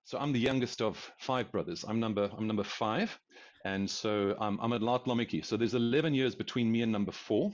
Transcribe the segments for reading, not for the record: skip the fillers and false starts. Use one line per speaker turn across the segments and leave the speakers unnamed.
So I'm the youngest of five brothers. I'm number five, and so I'm at Lat Lomiki. So there's 11 years between me and number four.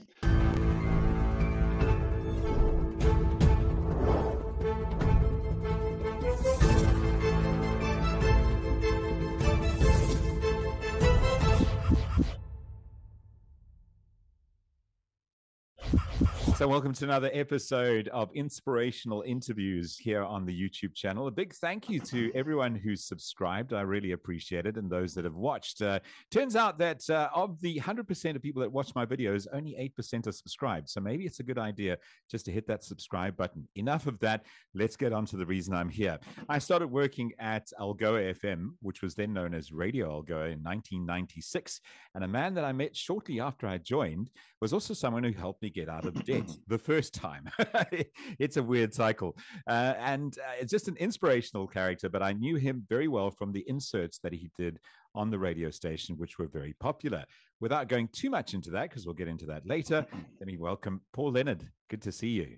So welcome to another episode of Inspirational Interviews here on the YouTube channel. A big thank you to everyone who's subscribed. I really appreciate it. And those that have watched. Turns out that of the 100% of people that watch my videos, only 8% are subscribed. So maybe it's a good idea just to hit that subscribe button. Enough of that. Let's get on to the reason I'm here. I started working at Algoa FM, which was then known as Radio Algoa, in 1996. And a man that I met shortly after I joined was also someone who helped me get out of debt the first time. It's a weird cycle. And it's just an inspirational character, but I knew him very well from the inserts that he did on the radio station, which were very popular. Without going too much into that, because we'll get into that later, let me welcome Paul Leonard. Good to see you.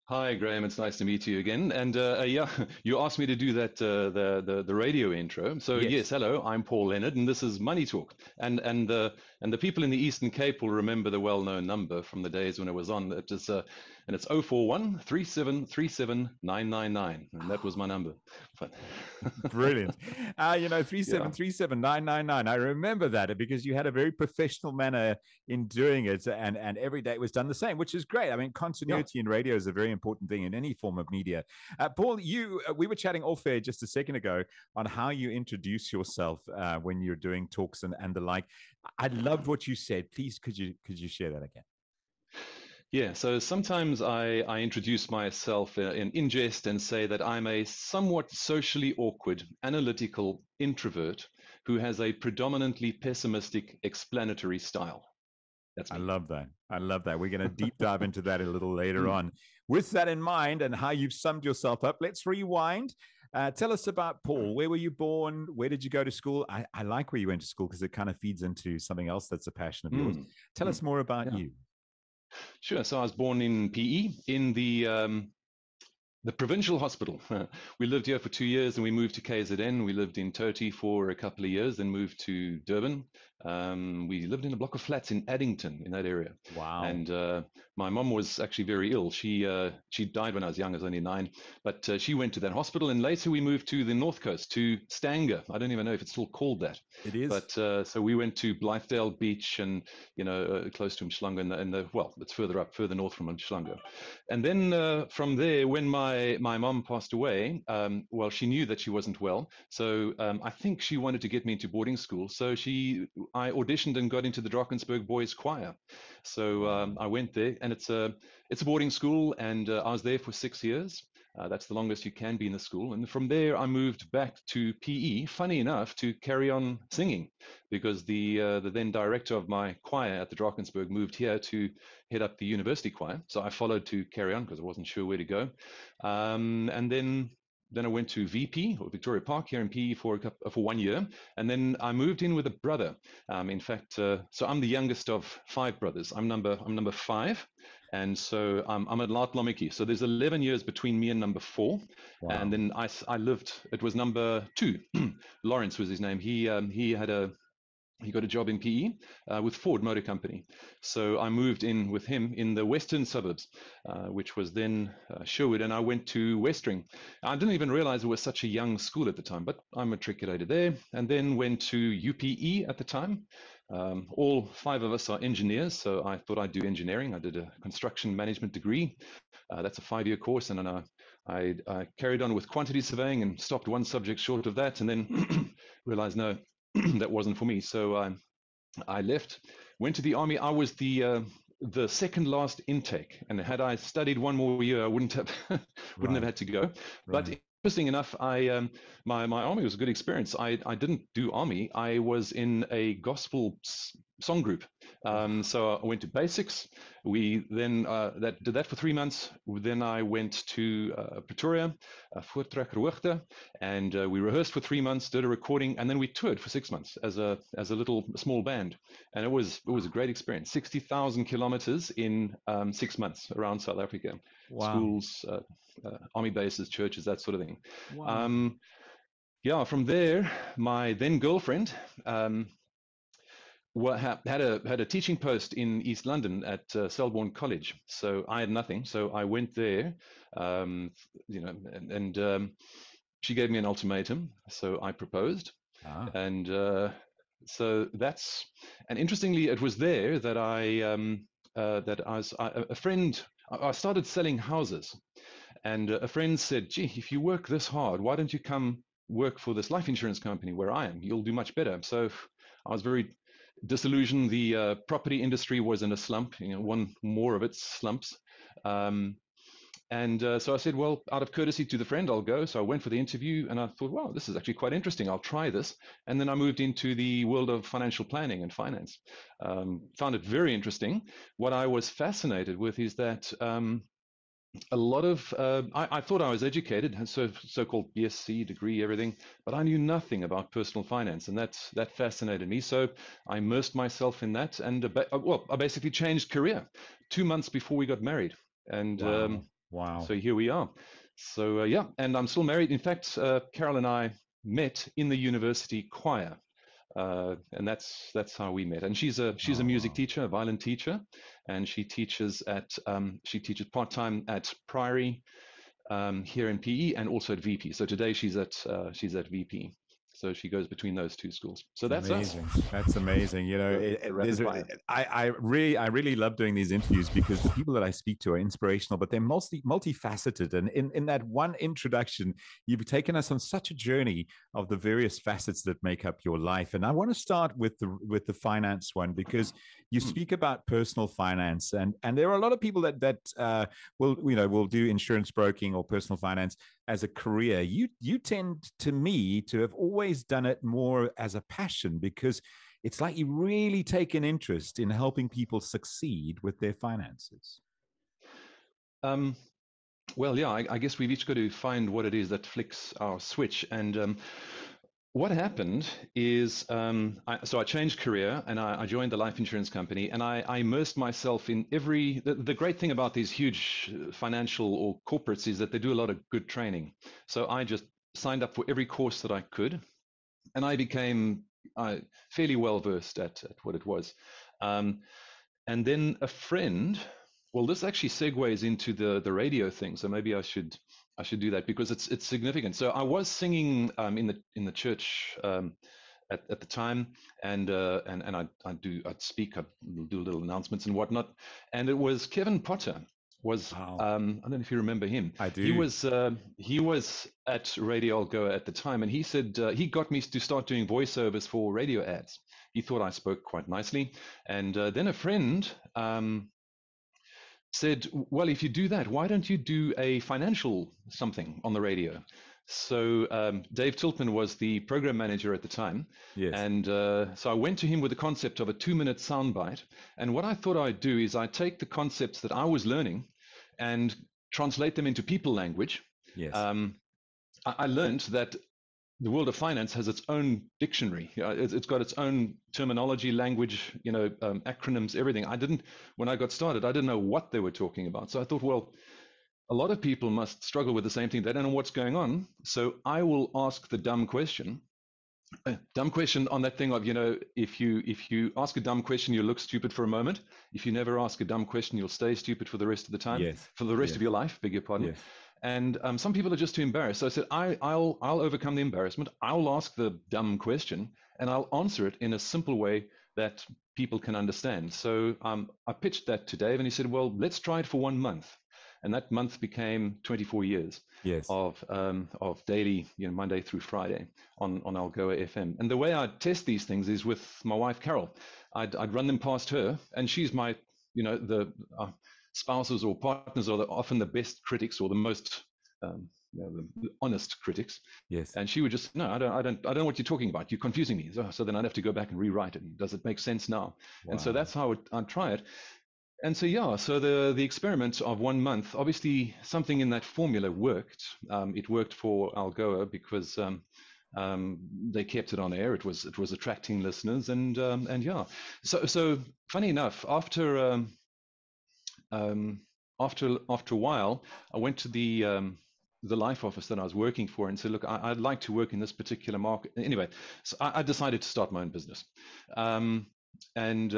Hi, Graham. It's nice to meet you again. And yeah, you asked me to do that the radio intro. So yes, hello, I'm Paul Leonard, and this is Money Talk. And the people in the Eastern Cape will remember the well-known number from the days when it was on. It is and it's 041 3737 999, and that was my number.
Brilliant. 3737 999. I remember that because you had a very professional manner in doing it, and every day it was done the same, which is great. I mean, continuity in radio is a very important thing in any form of media. Paul, we were chatting off air just a second ago on how you introduce yourself when you're doing talks and the like. I loved what you said. Please, could you share that again?
Yeah, so sometimes I introduce myself in jest and say that I'm a somewhat socially awkward, analytical introvert who has a predominantly pessimistic explanatory style. That's me.
I love that. I love that. We're going to deep dive into that a little later on. With that in mind and how you've summed yourself up, let's rewind. Tell us about Paul. Where were you born? Where did you go to school? I like where you went to school because it kind of feeds into something else that's a passion of yours. Tell us more about you.
Sure. So I was born in PE in the provincial hospital. We lived here for 2 years and we moved to KZN. We lived in Toti for a couple of years, then moved to Durban. We lived in a block of flats in Addington, in that area.
Wow.
And my mom was actually very ill. She died when I was young, I was only 9. But she went to that hospital, and later we moved to the North Coast, to Stanger. I don't even know if it's still called that.
It is.
But so we went to Blythedale Beach and, close to Umhlanga, well, it's further north from Umhlanga. And then from there, when my mom passed away, well, she knew that she wasn't well. So I think she wanted to get me into boarding school. So I auditioned and got into the Drakensberg Boys Choir. So I went there, and it's a boarding school, and I was there for 6 years. That's the longest you can be in the school. And from there, I moved back to PE, funny enough, to carry on singing, because the then director of my choir at the Drakensberg moved here to head up the university choir. So I followed to carry on because I wasn't sure where to go. And then I went to VP, or Victoria Park, here in PE for 1 year. And then I moved in with a brother. In fact, so I'm the youngest of five brothers. I'm number five. And so I'm at Lat Lomiki. So there's 11 years between me and number four. Wow. And then I lived, it was number two. Lawrence was his name. He got a job in PE with Ford Motor Company. So I moved in with him in the western suburbs, which was then Sherwood, and I went to Westring. I didn't even realize it was such a young school at the time, but I matriculated there, and then went to UPE at the time. All five of us are engineers, so I thought I'd do engineering. I did a construction management degree. That's a 5-year course, and then I carried on with quantity surveying and stopped one subject short of that, and then realized, no, that wasn't for me. So I left, went to the army. I was the second last intake, and had I studied one more year, I wouldn't have have had to go. Right. But interesting enough, my army was a good experience. I didn't do army. I was in a gospel song group. So I went to basics. We then did that for 3 months. Then I went to Pretoria, Voortrekkerhoogte, and we rehearsed for 3 months, did a recording, and then we toured for 6 months as a little small band. And it was a great experience. 60,000 kilometers in 6 months around South Africa. Wow. Schools, army bases, churches, that sort of thing. Wow. yeah, from there, my then girlfriend had a teaching post in East London at Selborne College. So I had nothing. So I went there, um, and she gave me an ultimatum. So I proposed,
Ah,
and so that's and interestingly, it was there that a friend. I started selling houses, and a friend said, "Gee, if you work this hard, why don't you come work for this life insurance company where I am? You'll do much better." So I was very disillusioned. The property industry was in a slump, one more of its slumps. Um, and so I said, well, out of courtesy to the friend, I'll go. So I went for the interview and I thought, wow, this is actually quite interesting. I'll try this. And then I moved into the world of financial planning and finance. Found it very interesting. What I was fascinated with is that a lot of I thought I was educated, so-called BSc degree, everything, but I knew nothing about personal finance, and that fascinated me. So I immersed myself in that, and well, I basically changed career 2 months before we got married, and
wow. Wow.
so here we are. So yeah, and I'm still married. In fact, Carol and I met in the university choir, and that's how we met. And she's a
Oh,
music
wow.
teacher, a violin teacher, and she teaches part time at Priory here in PE and also at VP. So today she's at VP. So she goes between those two schools. So
It's
that's us.
amazing. That's amazing. You know,
The rapid fire.
I really love doing these interviews because the people that I speak to are inspirational, but they're multifaceted. And in that one introduction, you've taken us on such a journey of the various facets that make up your life. And I want to start with the finance one because you
Hmm.
speak about personal finance, and there are a lot of people that will do insurance broking or personal finance as a career. You tend to me to have always done it more as a passion because it's like you really take an interest in helping people succeed with their finances.
Um, well, yeah, I guess we've each got to find what it is that flicks our switch. And what happened is, so I changed career and I joined the life insurance company, and I immersed myself in the great thing about these huge financial or corporates is that they do a lot of good training. So I just signed up for every course that I could, and I became fairly well versed at what it was. Um, and then a friend, well, this actually segues into the radio thing. So maybe I should do that because it's significant. So I was singing in the church at the time, and I'd speak, I'd do little announcements and whatnot. And it was Kevin Potter was
Wow.
I don't know if you remember him.
I
He
do.
was he was at Radio Algoa at the time, and he said he got me to start doing voiceovers for radio ads. He thought I spoke quite nicely, and then a friend said, "Well, if you do that, why don't you do a financial something on the radio?" So Dave Tiltman was the program manager at the time,
Yes.
and so I went to him with the concept of a 2-minute soundbite. And what I thought I'd do is I take the concepts that I was learning and translate them into people language.
Yes.
Um, I learned that the world of finance has its own dictionary. It's got its own terminology, language, acronyms, everything. When I got started, I didn't know what they were talking about. So I thought, well, a lot of people must struggle with the same thing. They don't know what's going on. So I will ask the dumb question. A dumb question on that thing of, if you ask a dumb question, you look stupid for a moment. If you never ask a dumb question, you'll stay stupid for the rest of the time,
Yes.
for the rest
Yes.
of your life. Beg your pardon.
Yes.
And some people are just too embarrassed. So I said, I'll overcome the embarrassment. I'll ask the dumb question, and I'll answer it in a simple way that people can understand. So I pitched that to Dave, and he said, well, let's try it for 1 month. And that month became 24 years
Yes.
of daily, Monday through Friday on Algoa FM. And the way I test these things is with my wife Carol. I'd run them past her, and she's my, the spouses or partners are often the best critics or the most the honest critics.
Yes.
And she would just, no, I don't know what you're talking about. You're confusing me. So then I'd have to go back and rewrite it. Does it make sense now? And so
Wow.
that's how I'd try it. And so yeah, so the experiment of 1 month, obviously something in that formula worked. It worked for Algoa because they kept it on air. It was attracting listeners, and yeah. So funny enough, after a while, I went to the the life office that I was working for and said, look, I'd like to work in this particular market. Anyway, so I decided to start my own business. And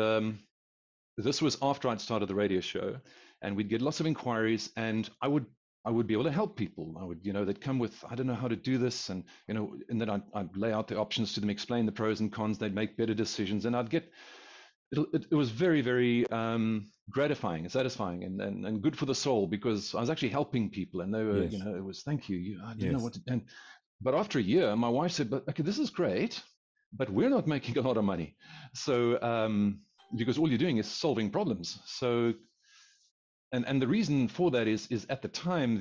this was after I'd started the radio show, and we'd get lots of inquiries, and I would be able to help people. I would, they'd come with, I don't know how to do this. And, and then I'd lay out the options to them, explain the pros and cons. They'd make better decisions, and I'd get, it was very, very gratifying and satisfying and good for the soul, because I was actually helping people, and they were,
Yes.
it was, thank you. I didn't
Yes.
know what to do. But after a year, my wife said, but okay, this is great, but we're not making a lot of money. So, because all you're doing is solving problems. So, and the reason for that is at the time,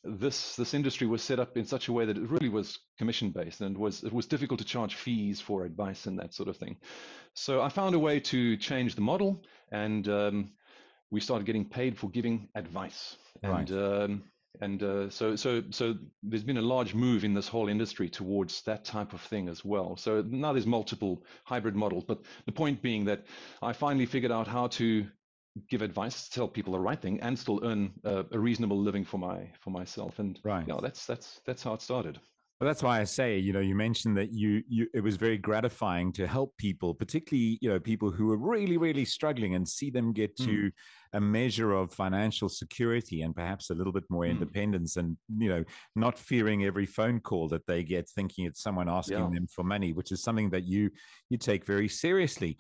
this industry was set up in such a way that it really was commission based, and it was difficult to charge fees for advice and that sort of thing. So I found a way to change the model, and we started getting paid for giving advice.
Right.
So there's been a large move in this whole industry towards that type of thing as well. So now there's multiple hybrid models, but the point being that I finally figured out how to give advice, tell people the right thing, and still earn a reasonable living for myself. And
right.
That's how it started.
Well, that's why I say, you mentioned that it was very gratifying to help people, particularly, people who are really, really struggling, and see them get to a measure of financial security and perhaps a little bit more independence, and, not fearing every phone call that they get, thinking it's someone asking them for money, which is something that you take very seriously.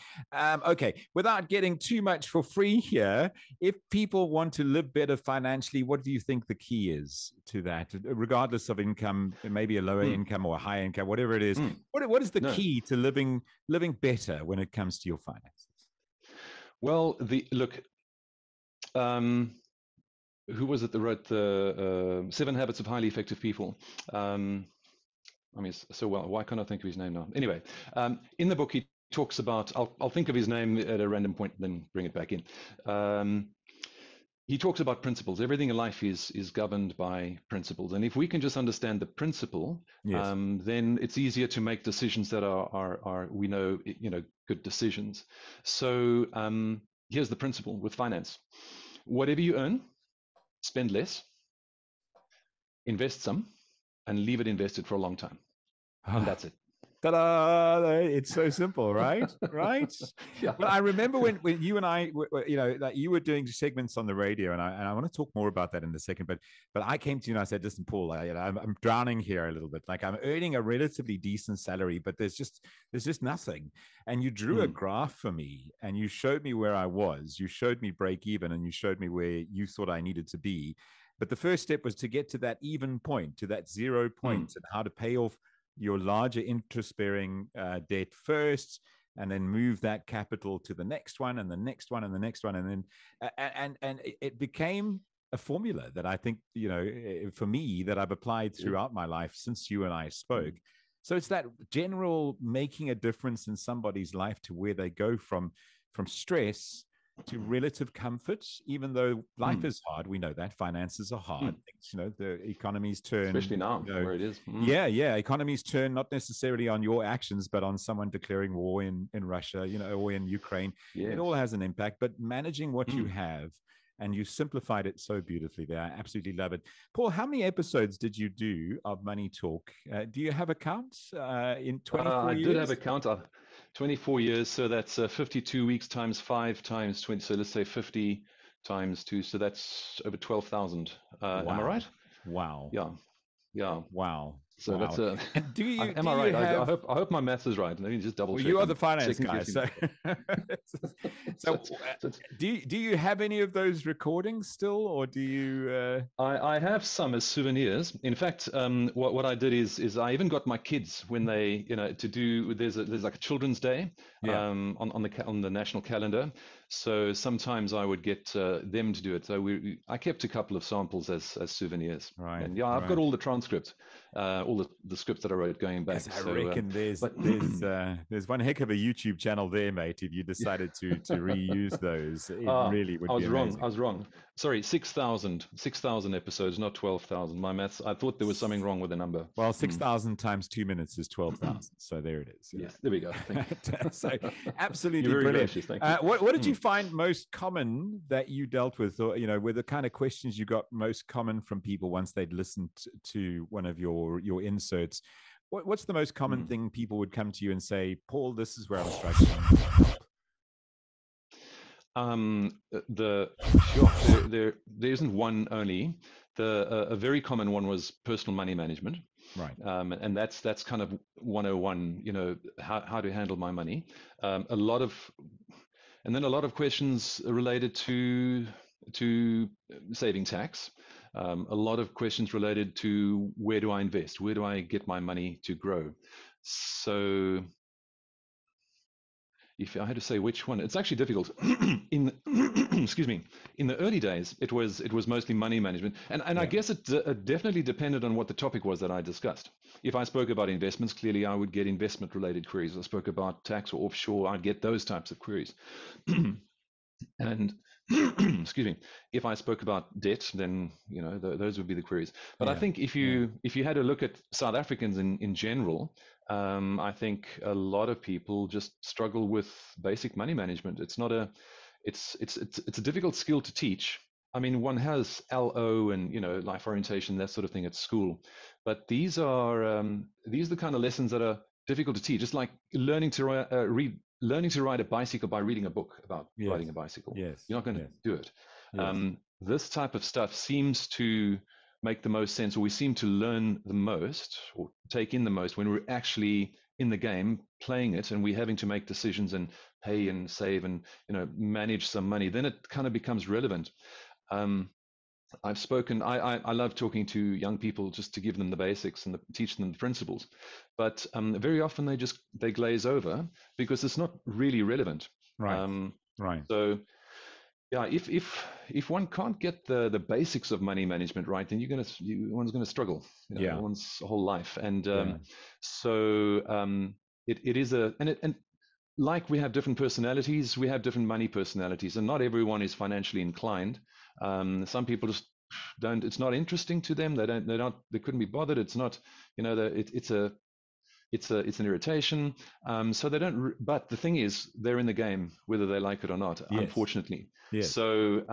Okay, without getting too much for free here, if people want to live better financially, what do you think the key is to that, regardless of income, maybe a lower income or a high income, whatever it is? What is the key to living better when it comes to your finances?
Well, who was it that wrote the 7 Habits of Highly Effective People? So well, why can't I think of his name now? Anyway, in the book, he talks about, I'll think of his name at a random point, then bring it back in. He talks about principles. Everything in life is governed by principles. And if we can just understand the principle, then it's easier to make decisions that are we know, good decisions. So here's the principle with finance. Whatever you earn, spend less, invest some, and leave it invested for a long time. And that's it.
Ta-da! It's so simple, right? Right?
Yeah.
Well, I remember when you and I, like you were doing segments on the radio, and I want to talk more about that in a second. But I came to you and I said, listen, Paul, I'm drowning here a little bit. Like, I'm earning a relatively decent salary, but there's just nothing. And you drew a graph for me, and you showed me where I was. You showed me break even, and you showed me where you thought I needed to be. But the first step was to get to that even point, to that 0 point, and how to pay off your larger interest-bearing debt first, and then move that capital to the next one, and the next one, and the next one, and then and it became a formula that I think, for me, that I've applied throughout my life since you and I spoke. So it's that general making a difference in somebody's life to where they go from stress to relative comfort, even though life is hard. We know that finances are hard. The economies turn,
especially now where it is.
Yeah. Economies turn not necessarily on your actions, but on someone declaring war in Russia, or in Ukraine. It all has an impact. But managing what you have, and you simplified it so beautifully there. I absolutely love it. Paul, how many episodes did you do of Money Talk? Do you have a count in 24 years?
I did have a count. 24 years, so that's 52 weeks times 5 times 20. So let's say 50 times 2. So that's over 12,000.
Wow.
Am I right?
Wow.
Yeah.
Wow.
So that's a.
And do you?
Am I right? I hope my math is right. Let me just double check.
You are the finance guy. So do you have any of those recordings still, or do you?
I have some as souvenirs. In fact, what I did is I even got my kids when they to do. There's like a Children's Day on the national calendar. So sometimes I would get them to do it. So I kept a couple of samples as souvenirs.
Right.
And I've got all the transcripts, all the scripts that I wrote going back.
Yes, I reckon there's one heck of a YouTube channel there, mate. If you decided to reuse those, it really would be amazing.
I was wrong. Sorry, 6,000 episodes, not 12,000. My maths. I thought there was something wrong with the number.
Well, 6,000 times 2 minutes is 12,000. So there it is.
Yes, there we go.
So absolutely
You're very
brilliant.
gracious, thank you.
What did you find most common that you dealt with, or were the kind of questions you got most common from people once they'd listened to one of your inserts? What's the most common thing people would come to you and say, Paul, this is where I'm struggling?
There isn't one only. A very common one was personal money management.
Right.
And that's kind of 101, how to handle my money. And then a lot of questions related to saving tax. A lot of questions related to where do I invest? Where do I get my money to grow? So if I had to say which one, it's actually difficult. Excuse me. In the early days, it was mostly money management, and I guess it definitely depended on what the topic was that I discussed. If I spoke about investments, clearly I would get investment-related queries. If I spoke about tax or offshore, I'd get those types of queries. And excuse me, if I spoke about debt, then those would be the queries. But I think if you had a look at South Africans in general, I think a lot of people just struggle with basic money management. It's a difficult skill to teach. I mean, one has LO and life orientation, that sort of thing at school, but these are the kind of lessons that are difficult to teach. It's like learning to ride a bicycle by reading a book about riding a bicycle.
Yes.
You're not going to do it.
Yes.
This type of stuff seems to make the most sense, or we seem to learn the most or take in the most when we're actually in the game playing it, and we're having to make decisions and pay and save and manage some money. Then it kind of becomes relevant. I've spoken. I love talking to young people just to give them the basics and teach them the principles, but very often they glaze over because it's not really relevant.
Right. Right.
So yeah, if one can't get the basics of money management right, then one's gonna struggle. One's whole life, and so it is and like we have different personalities, we have different money personalities, and not everyone is financially inclined. Some people just don't. It's not interesting to them. They couldn't be bothered. It's not. It's an irritation. So they don't. But the thing is, they're in the game, whether they like it or not. Yes. Unfortunately.
Yes.
So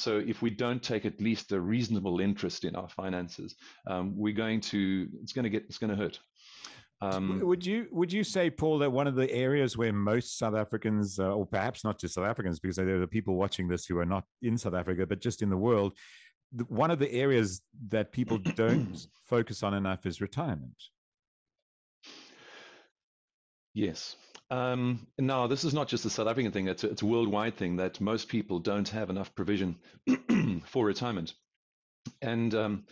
if we don't take at least a reasonable interest in our finances, it's going to hurt.
Would you say, Paul, that one of the areas where most South Africans, or perhaps not just South Africans, because there are people watching this who are not in South Africa, but just in the world, one of the areas that people don't focus on enough is retirement?
Yes. Now, this is not just a South African thing. It's a worldwide thing that most people don't have enough provision for retirement. And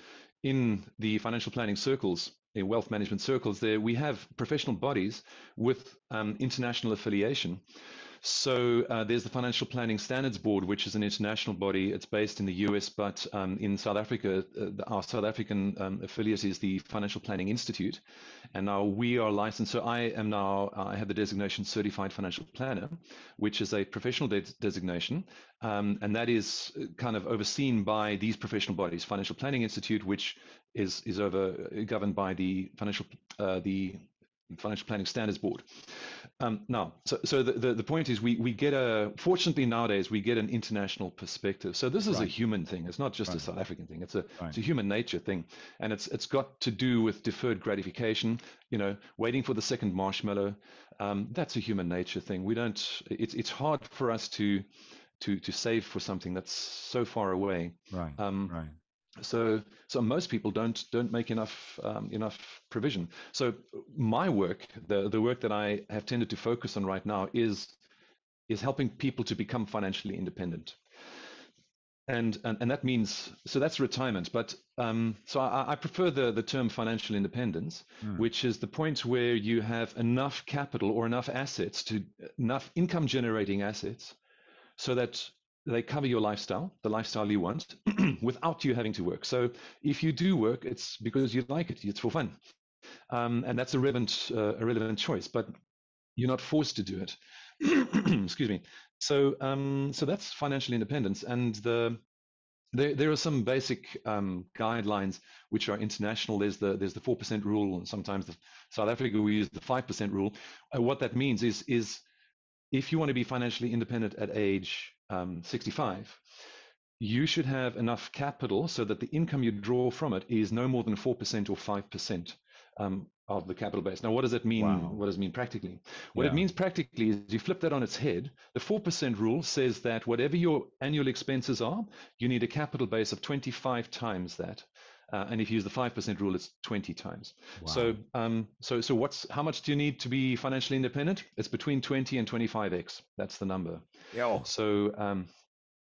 in the financial planning circles, in wealth management circles, there we have professional bodies with international affiliation. So there's the Financial Planning Standards Board, which is an international body. It's based in the US, but in South Africa, our South African affiliate is the Financial Planning Institute. And now we are licensed. So I have the designation Certified Financial Planner, which is a professional designation. And that is kind of overseen by these professional bodies, Financial Planning Institute, which is governed by the Financial Planning Standards Board. Now, so the point is we get fortunately nowadays we get an international perspective. So this is a human thing. It's not just a South African thing. It's a human nature thing, and it's got to do with deferred gratification. Waiting for the second marshmallow. That's a human nature thing. We don't. It's hard for us to save for something that's so far away.
Right. Right.
So most people don't make enough provision. So my work, the work that I have tended to focus on right now is helping people to become financially independent. And that means, so that's retirement. But so I prefer the term financial independence, which is the point where you have enough capital or enough assets, enough income generating assets, so that they cover your lifestyle, the lifestyle you want, without you having to work. So if you do work, it's because you like it, it's for fun. And that's a relevant choice, but you're not forced to do it. Excuse me. So that's financial independence. And there are some basic guidelines which are international. There's the 4% rule, and sometimes South Africa we use the 5% rule. What that means is if you want to be financially independent at age 65, you should have enough capital so that the income you draw from it is no more than 4% or 5% of the capital base. Now, what does it mean?
Wow.
What does it mean practically? What
Yeah.
it means practically is you flip that on its head. The 4% rule says that whatever your annual expenses are, you need a capital base of 25 times that. And if you use the 5% rule, it's 20 times.
Wow.
So how much do you need to be financially independent? It's between 20 and 25x. That's the number.
Yeah.
So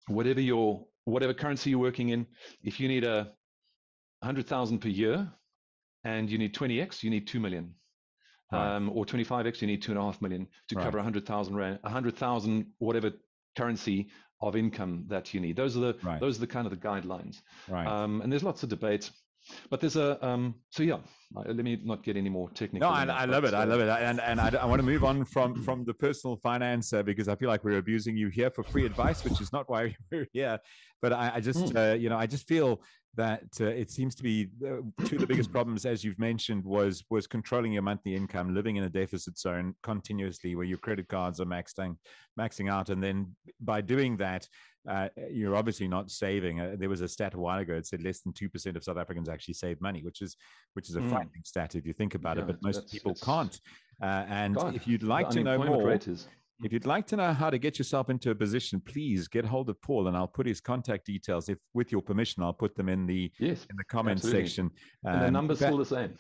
whatever currency you're working in, if you need 100,000 per year and you need 20x, you need 2 million.
Right.
Or 25x, you need 2.5 million to cover 100,000 rand, 100,000 whatever currency of income that you need. Those are the kind of the guidelines.
Right.
And there's lots of debate, but there's so yeah. Let me not get any more technical.
No, I love it. I love it. And I want to move on from the personal finance because I feel like we're abusing you here for free advice, which is not why we're here. But I just, I just feel that it seems to be two of the biggest problems, as you've mentioned, was controlling your monthly income, living in a deficit zone continuously where your credit cards are maxing out. And then by doing that, you're obviously not saving. There was a stat a while ago that said less than 2% of South Africans actually save money, which is a frightening stat if you think about it. But most people can't. And if you'd like to know more, if you'd like to know how to get yourself into a position, please get hold of Paul, and I'll put his contact details. If with your permission, I'll put them in the comment section.
And the number's still the same.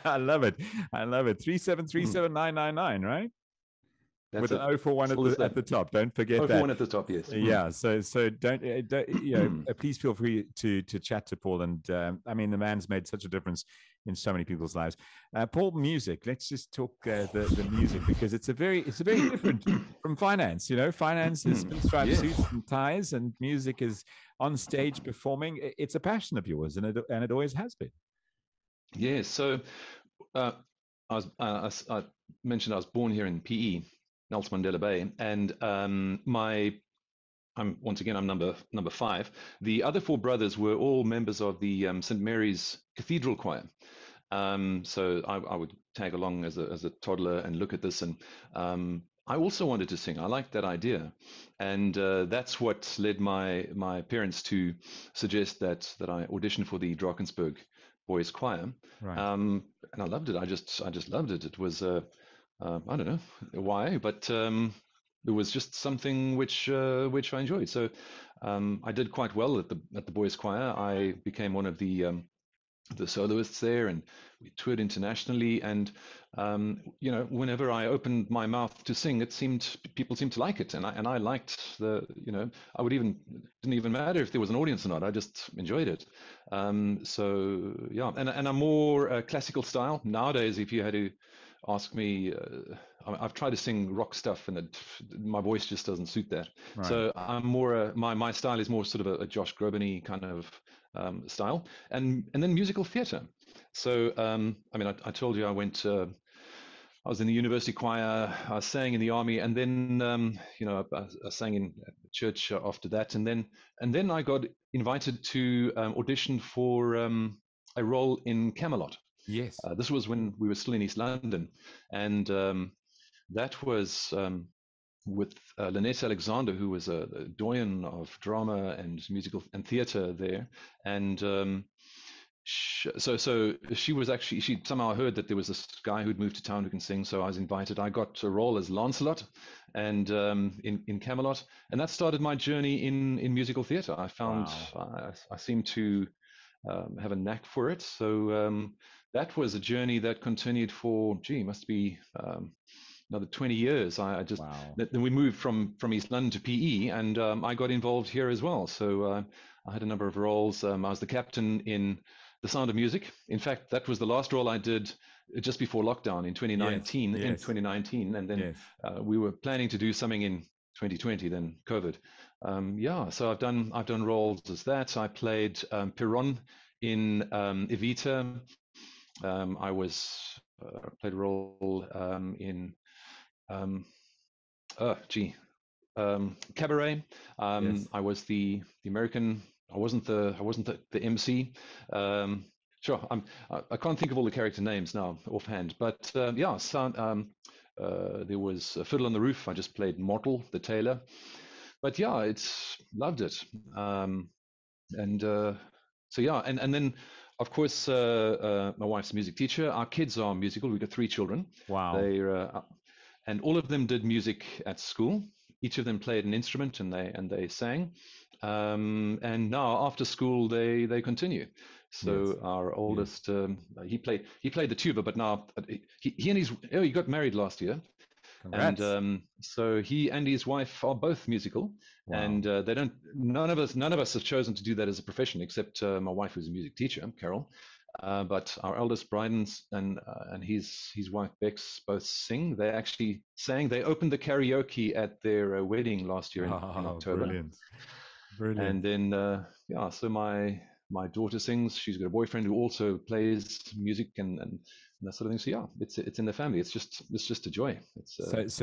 I love it. 3737999, right?
That's
with an 041 at the top. Don't forget
041 at the top, yes.
Yeah. So don't please feel free to chat to Paul. And I mean, the man's made such a difference in so many people's lives. Paul, music. Let's just talk the music, because it's a very different from finance. Finance is pinstripe suits and ties, and music is on stage performing. It's a passion of yours, and it always has been.
Yes. So I mentioned I was born here in PE. Nelson Mandela Bay, and I'm number 5. The other 4 brothers were all members of the St. Mary's Cathedral Choir. So I would tag along as a toddler and look at this, and I also wanted to sing. I liked that idea, and that's what led my parents to suggest that I audition for the Drakensberg Boys Choir.
Right.
And I loved it. I just loved it. It was I don't know why, but it was just something which I enjoyed. So I did quite well at the boys' choir. I became one of the soloists there, and we toured internationally. And whenever I opened my mouth to sing, people seemed to like it, and I liked I didn't even matter if there was an audience or not. I just enjoyed it. So yeah, and I'm more classical style nowadays. If you had to ask me, I've tried to sing rock stuff, and my voice just doesn't suit that. Right. So I'm more my style is more sort of a Josh Groban-y kind of style, and then musical theatre. So I told you I was in the university choir, I sang in the army, and then I sang in church after that, and then I got invited to audition for a role in Camelot.
Yes.
This was when we were still in East London, and that was with Lynette Alexander, who was a doyen of drama and musical and theatre there, and so she was actually, she somehow heard that there was this guy who'd moved to town who can sing, so I was invited. I got a role as Lancelot, and in Camelot, and that started my journey in musical theatre. I found I seemed to have a knack for it, so that was a journey that continued for must be another 20 years. Then we moved from East London to PE, and I got involved here as well. So I had a number of roles. I was the captain in The Sound of Music. In fact, that was the last role I did just before lockdown in 2019.
Yes.
In 2019, and then we were planning to do something in 2020. Then COVID. So I've done roles as that. I played Piron in Evita. I played a role in Cabaret. I was the American. I wasn't the MC. Sure, I can't think of all the character names now offhand, but there was a Fiddle on the Roof. I just played Mortal, the tailor. But yeah, it's loved it. And so yeah, and then of course my wife's a music teacher. Our kids are musical. We've got 3 children.
Wow.
They're and all of them did music at school. Each of them played an instrument and they sang. And now after school they continue.
Yes.
So our
Yes.
oldest he played the tuba, but now he and his he got married last year.
Congrats.
And so he and his wife are both musical.
Wow.
And they don't. None of us have chosen to do that as a profession, except my wife, who's a music teacher, Carol. But our eldest Bryden and his wife Bex both sing. They actually sang. They opened the karaoke at their wedding last year in October.
Brilliant. Brilliant.
And then yeah, so my daughter sings. She's got a boyfriend who also plays music and that sort of thing. So yeah, it's in the family. It's just a joy.
So nice.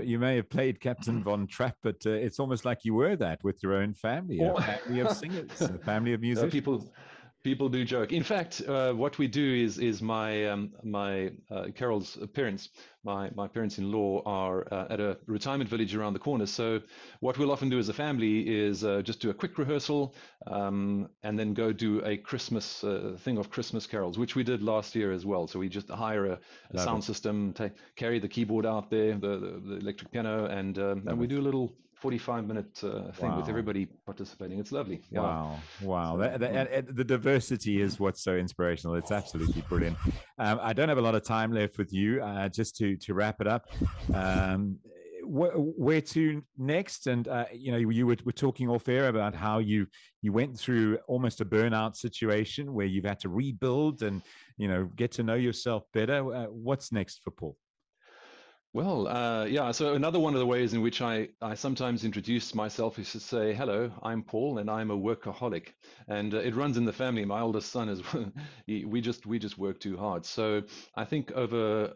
you may have played Captain Von Trapp, but it's almost like you were that with your own family, a family of singers, a family of musicians.
People do joke. In fact, what we do is my Carol's parents, my parents-in-law are at a retirement village around the corner. So what we'll often do as a family is just do a quick rehearsal and then go do a Christmas thing of Christmas carols, which we did last year as well. So we just hire a sound system, carry the keyboard out there, the electric piano, and we do a little 45-minute thing with everybody participating. It's lovely.
Yeah. Wow. The diversity is what's so inspirational. It's absolutely brilliant. I don't have a lot of time left with you. Just to wrap it up, where to next? And you were talking off air about how you went through almost a burnout situation where you've had to rebuild and get to know yourself better. What's next for Paul?
Well, yeah, so another one of the ways in which I sometimes introduce myself is to say, hello, I'm Paul and I'm a workaholic. And it runs in the family. My oldest son is, we just work too hard. So I think over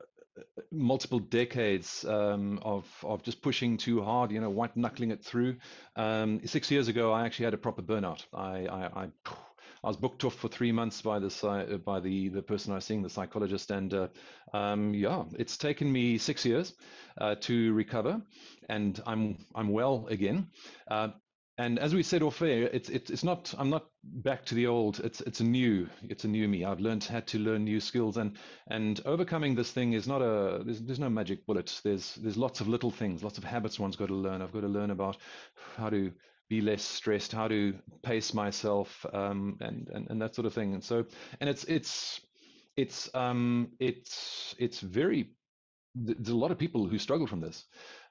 multiple decades of just pushing too hard, white knuckling it through. 6 years ago, I actually had a proper burnout. I was booked off for 3 months by the person I was seeing, the psychologist, and yeah, it's taken me 6 years to recover, and I'm well again. And as we said off air, it's not. I'm not back to the old. It's a new me. I've had to learn new skills, and overcoming this thing is not there's no magic bullet. There's lots of little things, lots of habits one's got to learn. I've got to learn about how to be less stressed, how to pace myself, and that sort of thing. And so, and it's very. There's a lot of people who struggle from this,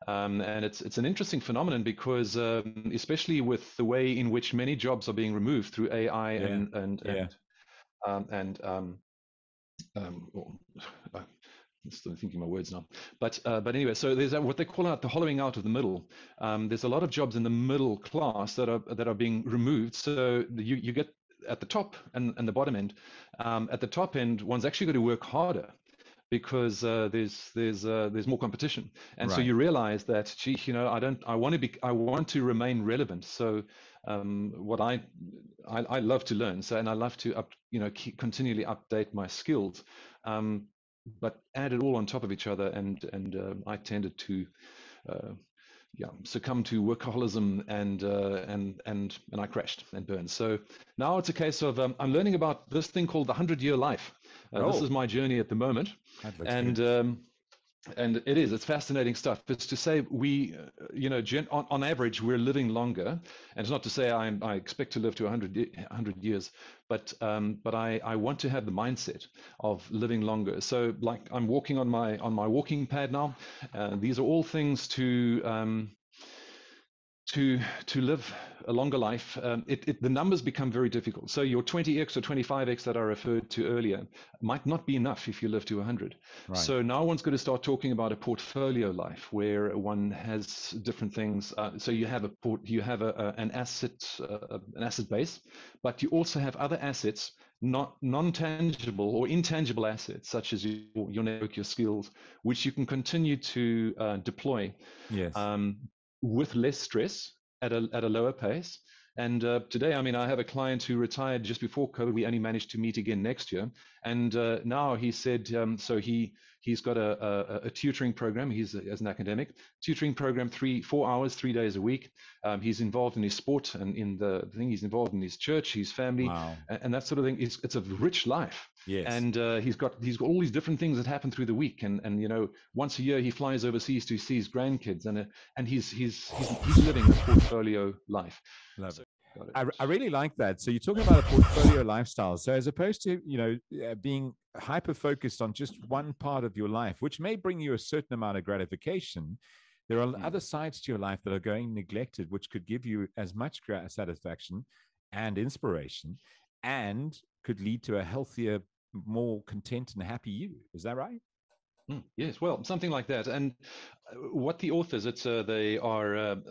and it's an interesting phenomenon because, especially with the way in which many jobs are being removed through AI I'm still thinking my words now, but anyway, so there's what they call the hollowing out of the middle. There's a lot of jobs in the middle class that are being removed. So you get at the top and the bottom end. At the top end, one's actually going to work harder because there's more competition, and so you realize that, gee, I want to remain relevant. So what I love to learn. So, and I love to continually update my skills. But add it all on top of each other, and I tended to succumb to workaholism, and I crashed and burned. So now it's a case of I'm learning about this thing called the 100-year life. This is my journey at the moment, and it's fascinating stuff. It's to say we, on average, we're living longer, and it's not to say I expect to live to 100 years, but I want to have the mindset of living longer. So, like, I'm walking on my walking pad now. These are all things to live a longer life. The numbers become very difficult. So your 20x or 25x that I referred to earlier might not be enough if you live to 100. Right. So now one's going to start talking about a portfolio life where one has different things. So you have an asset base, but you also have other assets, not non-tangible or intangible assets, such as your network, your skills, which you can continue to deploy. Yes. With less stress at a lower pace, And today, I mean, I have a client who retired just before COVID. We only managed to meet again next year. And now he said, so he's got a tutoring program. He's as an academic tutoring program, 4 hours, 3 days a week. He's involved in his sport and in the thing. He's involved in his church, his family,
Wow.
and that sort of thing. It's a rich life.
Yes.
And he's got all these different things that happen through the week. And you know, once a year he flies overseas to see his grandkids, and he's living this portfolio life.
Love it. I really like that. So you're talking about a portfolio lifestyle. So as opposed to, you know, being hyper focused on just one part of your life, which may bring you a certain amount of gratification, there are other sides to your life that are going neglected, which could give you as much satisfaction and inspiration, and could lead to a healthier, more content and happy you. Is that right?
Yes, well, something like that. And what the authors, they are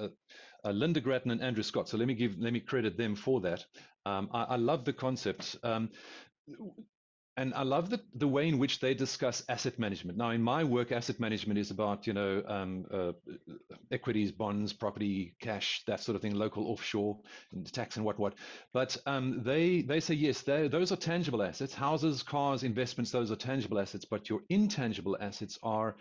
Linda Grattan and Andrew Scott. So let me credit them for that. I love the concept. And I love the way in which they discuss asset management. Now, in my work, asset management is about, you know, equities, bonds, property, cash, that sort of thing, local, offshore, and tax and what. But they say, yes, those are tangible assets. Houses, cars, investments, those are tangible assets. But your intangible assets are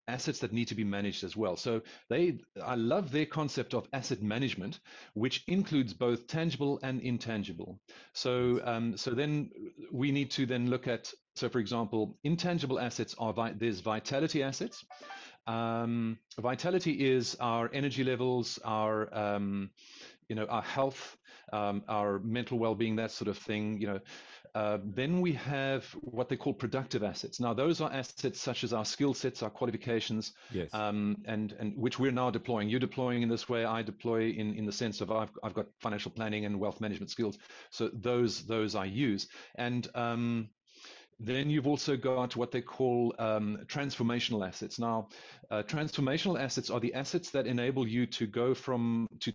assets that need to be managed as well. So I love their concept of asset management, which includes both tangible and intangible. So then we need to then look at, so for example, intangible assets there's vitality assets. Vitality is our energy levels, our our health, our mental well-being, that sort of thing. Then we have what they call productive assets. Now, those are assets such as our skill sets, our qualifications,
yes,
and which we're now deploying. You're deploying in this way. I deploy in the sense of I've got financial planning and wealth management skills. So those I use. And then you've also got what they call transformational assets. Now, transformational assets are the assets that enable you to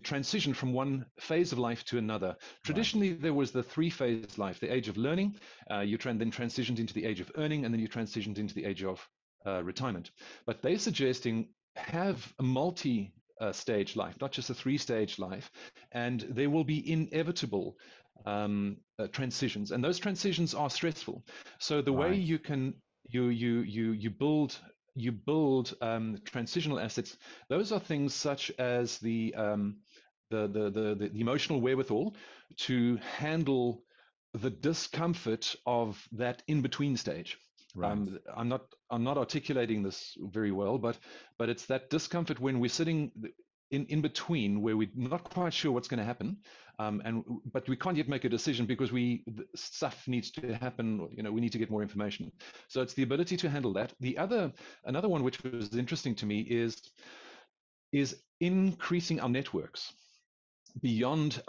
transition from one phase of life to another. Traditionally, there was the three-phase life: the age of learning, you then transitioned into the age of earning, and then you transitioned into the age of retirement. But they're suggesting have a multi-stage life, not just a three-stage life, and there will be inevitable transitions, and those transitions are stressful. So the way you can you build transitional assets, those are things such as the emotional wherewithal to handle the discomfort of that in between stage. I'm not articulating this very well, but it's that discomfort when we're sitting in between, where we're not quite sure what's going to happen, but we can't yet make a decision because stuff needs to happen. We need to get more information. So it's the ability to handle that. Another one which was interesting to me is increasing our networks beyond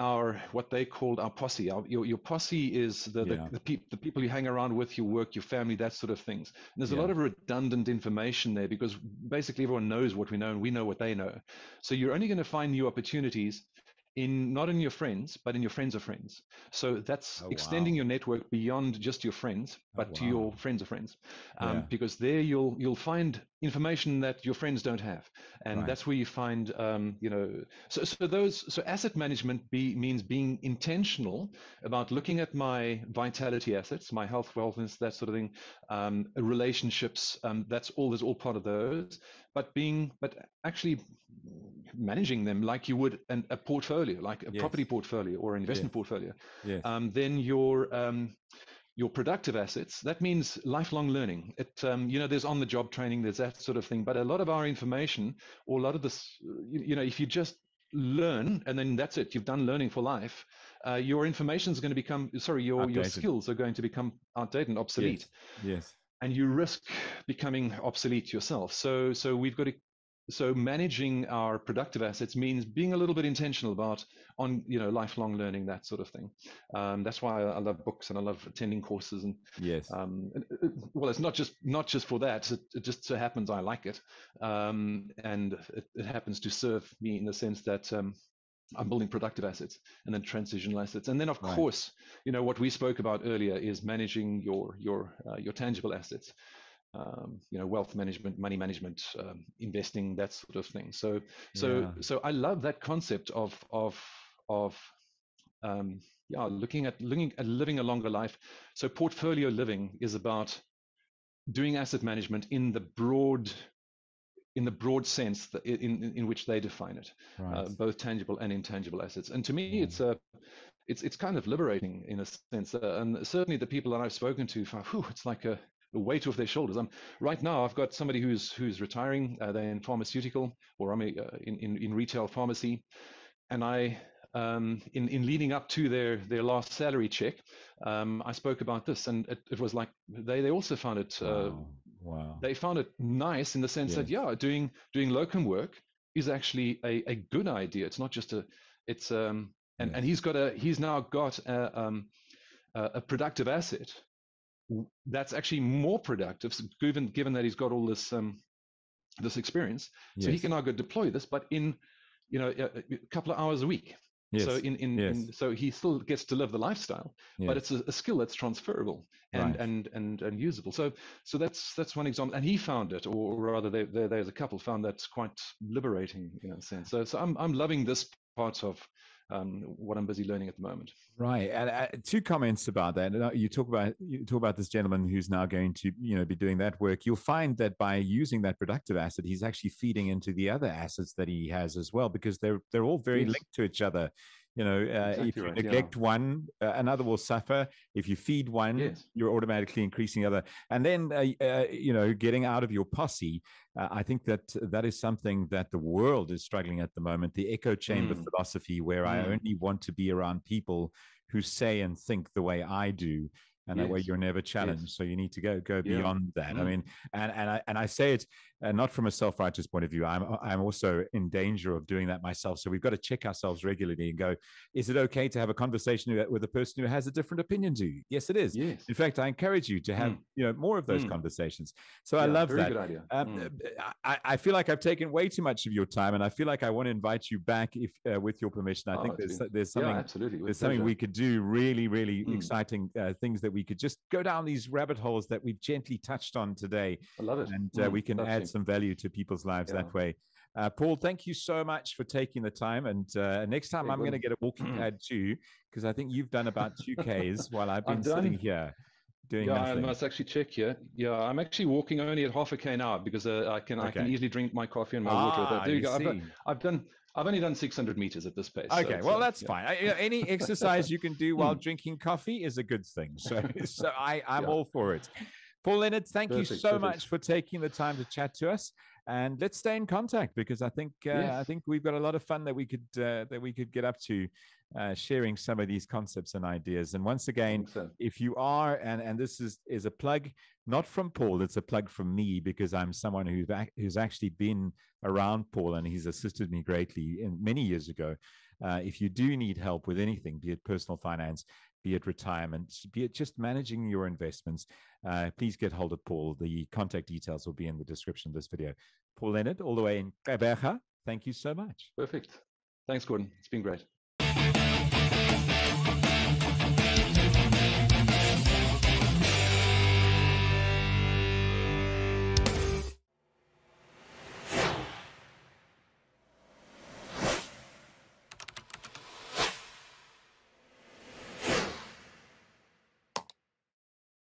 what they called our posse. Your posse is the people you hang around with, your work, your family, that sort of things. And there's a lot of redundant information there because basically everyone knows what we know and we know what they know. So you're only going to find new opportunities not in your friends, but in your friends of friends. So that's extending your network beyond just your friends, but to your friends of friends, because there you'll find information that your friends don't have, and that's where you find, So asset management means being intentional about looking at my vitality assets, my health, wellness, that sort of thing, relationships. There's all part of those, but actually managing them like you would a portfolio, like a property portfolio or an investment portfolio. Then your productive assets, that means lifelong learning. There's on-the-job training, there's that sort of thing. But a lot of our information, or a lot of this, if you just learn and then that's it, you've done learning for life, your information is going to become, your skills are going to become outdated and obsolete.
Yes.
And you risk becoming obsolete yourself. So we've got to. So managing our productive assets means being a little bit intentional about lifelong learning, that sort of thing. That's why I love books and I love attending courses. And well, it's not just for that. It just so happens I like it, and it happens to serve me in the sense that I'm building productive assets and then transitional assets, and then of course, what we spoke about earlier is managing your tangible assets. wealth management, money management, investing, that sort of thing. So
Yeah.
I love that concept of looking at living a longer life. So portfolio living is about doing asset management in the broad sense that in which they define it,
Right.
both tangible and intangible assets. And to me,
Yeah.
it's kind of liberating in a sense. And certainly the people that I've spoken to, it's like a weight off their shoulders. Right now, I've got somebody who's retiring. They're in pharmaceutical, or in retail pharmacy, and in leading up to their last salary check, I spoke about this, and it was like they also found it.
Wow.
They found it nice in the sense
Yes.
that doing locum work is actually a good idea. It's not just it's and
Yes.
he's now got a productive asset that's actually more productive, given that he's got all this experience. So he
Yes.
can now go deploy this, but in a couple of hours a week. So
Yes. Yes.
so he still gets to live the lifestyle, but
Yes.
it's a skill that's transferable and
Right.
and usable. So that's one example. And he found it, or rather, there's a couple found that quite liberating in a sense. So I'm loving this part of what I'm busy learning at the moment.
Right, and two comments about that. You talk about this gentleman who's now going to be doing that work. You'll find that by using that productive asset, he's actually feeding into the other assets that he has as well, because they're all very
Yes.
linked to each other.
Exactly
if you
right,
neglect one, another will suffer. If you feed one,
Yes.
you're automatically increasing the other. And then, getting out of your posse, I think that is something that the world is struggling at the moment. The echo chamber philosophy, where I only want to be around people who say and think the way I do. And that way you're never challenged.
Yes.
So you need to go beyond that. I mean, and I say it not from a self-righteous point of view. I'm also in danger of doing that myself. So we've got to check ourselves regularly and go, is it okay to have a conversation with a person who has a different opinion to you? Yes, it is.
Yes.
In fact, I encourage you to have more of those conversations. So I love
very
that.
Good idea.
I feel like I've taken way too much of your time, and I feel like I want to invite you back if with your permission. I think there's something
absolutely.
There's something we could do, really, really exciting things that we could just go down these rabbit holes that we've gently touched on today.
I love it.
And we can add some value to people's lives that way. Paul, thank you so much for taking the time. And next time I'm going to get a walking pad too, because I think you've done about 2Ks while I've been sitting here doing nothing.
I must actually check here. Yeah, I'm actually walking only at half a K now because I can easily drink my coffee and my water. There you go. I've only done 600 meters at this pace.
Okay, so that's fine. Any exercise you can do while drinking coffee is a good thing. So I'm all for it. Paul Leonard, thank you so much for taking the time to chat to us, and let's stay in contact, because I think we've got a lot of fun that we could get up to, sharing some of these concepts and ideas. And once again, if you are, and this is a plug not from Paul, it's a plug from me, because I'm someone who's actually been around Paul, and he's assisted me greatly many years ago. If you do need help with anything, be it personal finance, be it retirement, be it just managing your investments, please get hold of Paul. The contact details will be in the description of this video. Paul Leonard, all the way in Gqeberha, thank you so much.
Perfect. Thanks, Gordon. It's been great.